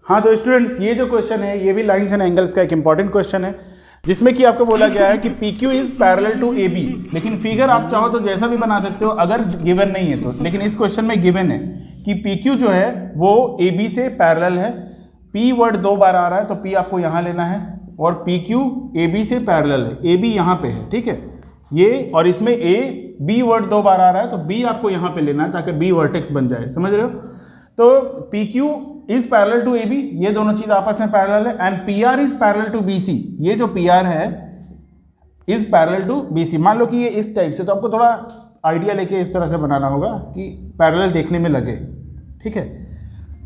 हाँ तो स्टूडेंट्स, ये जो क्वेश्चन है ये भी लाइन्स एंड एंगल्स का एक इंपॉर्टेंट क्वेश्चन है, जिसमें कि आपको बोला गया है कि PQ is parallel to AB। लेकिन फिगर आप चाहो तो जैसा भी बना सकते हो अगर गिवन नहीं है तो, लेकिन इस क्वेश्चन में गिवन है कि PQ जो है वो AB से पैरेलल है। P वर्ड 2 बार आ रहा है तो P आपको यहाँ लेना है, और PQ AB से पैरेलल है, AB यहाँ पे है, ठीक है ये, और इसमें B वर्ड 2 बार आ रहा है तो B आपको यहाँ पे लेना है ताकि B वर्टेक्स बन जाए, समझ रहे हो। तो PQ is parallel to AB, ये दोनों चीज आपस में पैरेलल है, and PR is parallel to BC, ये जो PR है इज पैरेलल टू BC। मान लो कि ये इस टाइप से, तो आपको थोड़ा आइडिया लेके इस तरह से बनाना होगा कि पैरेलल देखने में लगे, ठीक है।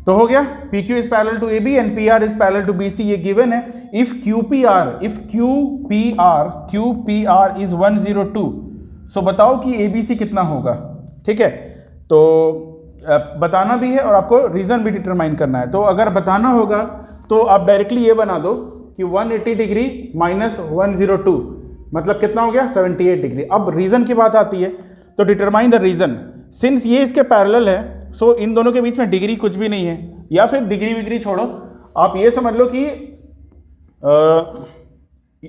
तो हो गया PQ is parallel to AB and PR is parallel to BC, ये गिवन है। इफ QPR इज 102, सो बताओ कि ABC कितना होगा, ठीक है। तो बताना भी है और आपको रीजन भी डिटरमाइन करना है। तो अगर बताना होगा तो आप डायरेक्टली ये बना दो कि 180 डिग्री माइनस 102 मतलब कितना हो गया 78 डिग्री। अब रीजन की बात आती है तो डिटरमाइन द रीजन। सिंस ये इसके पैरेलल है सो इन दोनों के बीच में डिग्री कुछ भी नहीं है, या फिर डिग्री विग्री छोड़ो, आप ये समझ लो कि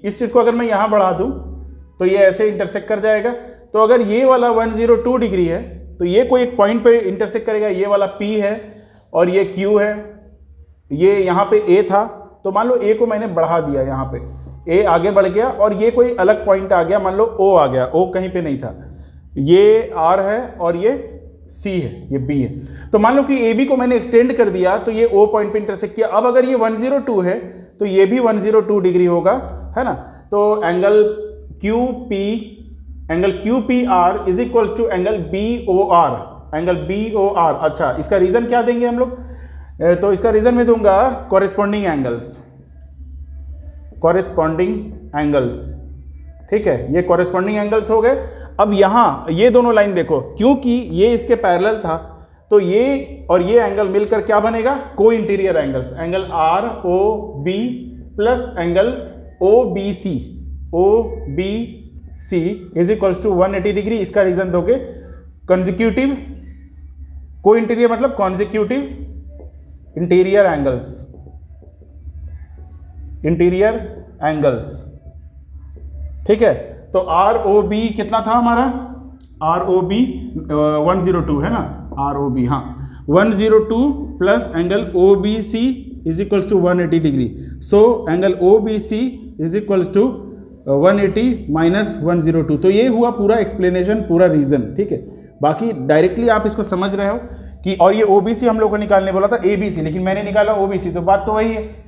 इस चीज को अगर मैं यहां बढ़ा दूं तो ये ऐसे इंटरसेक्ट कर जाएगा। तो अगर ये वाला 102 डिग्री है तो ये कोई एक पॉइंट पे इंटरसेक्ट करेगा, ये वाला P है और ये Q है, ये यहाँ पे A था, तो मान लो A को मैंने बढ़ा दिया, यहाँ पे A आगे बढ़ गया और ये कोई अलग पॉइंट आ गया, मान लो O आ गया, O कहीं पे नहीं था, ये R है और ये C है, ये B है। तो मान लो कि AB को मैंने एक्सटेंड कर दिया तो ये O पॉइंट पे इंटरसेक्ट किया। अब अगर ये 102 है तो ये भी 102 डिग्री होगा, है ना। तो angle QPR is equals to angle BOR। अच्छा, इसका रीजन क्या देंगे हम लोग, तो इसका रीजन मैं दूंगा कॉरेस्पॉन्डिंग एंगल्स, ठीक है। ये कॉरेस्पॉन्डिंग एंगल्स हो गए। अब यहाँ ये दोनों लाइन देखो, क्योंकि ये इसके पैरेलल था तो ये और ये एंगल मिलकर क्या बनेगा, co-interior angles, angle ROB plus angle OBC is equals to 180 degree. इसका रीजन दोगे कंसेक्यूटिव, को इंटीरियर मतलब कॉन्सेक्यूटिव इंटीरियर एंगल्स, ठीक है। तो ROB कितना था हमारा, ROB 102 है ना, ROB हाँ 102 plus angle OBC is equals to 180 degree. So angle OBC is equals to 180 minus 102। तो ये हुआ पूरा एक्सप्लेनेशन, पूरा रीजन, ठीक है। बाकी डायरेक्टली आप इसको समझ रहे हो कि, और ये OBC हम लोग को निकालने बोला था ABC, लेकिन मैंने निकाला OBC, तो बात तो वही है,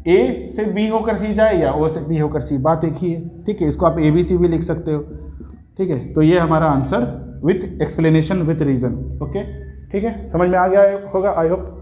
A से B होकर C जाए या O से B होकर C, बात एक ही है, ठीक है। इसको आप ABC भी लिख सकते हो, ठीक है। तो ये हमारा answer with explanation with reason, okay, ठीक है। समझ में आ गया होगा आई होप।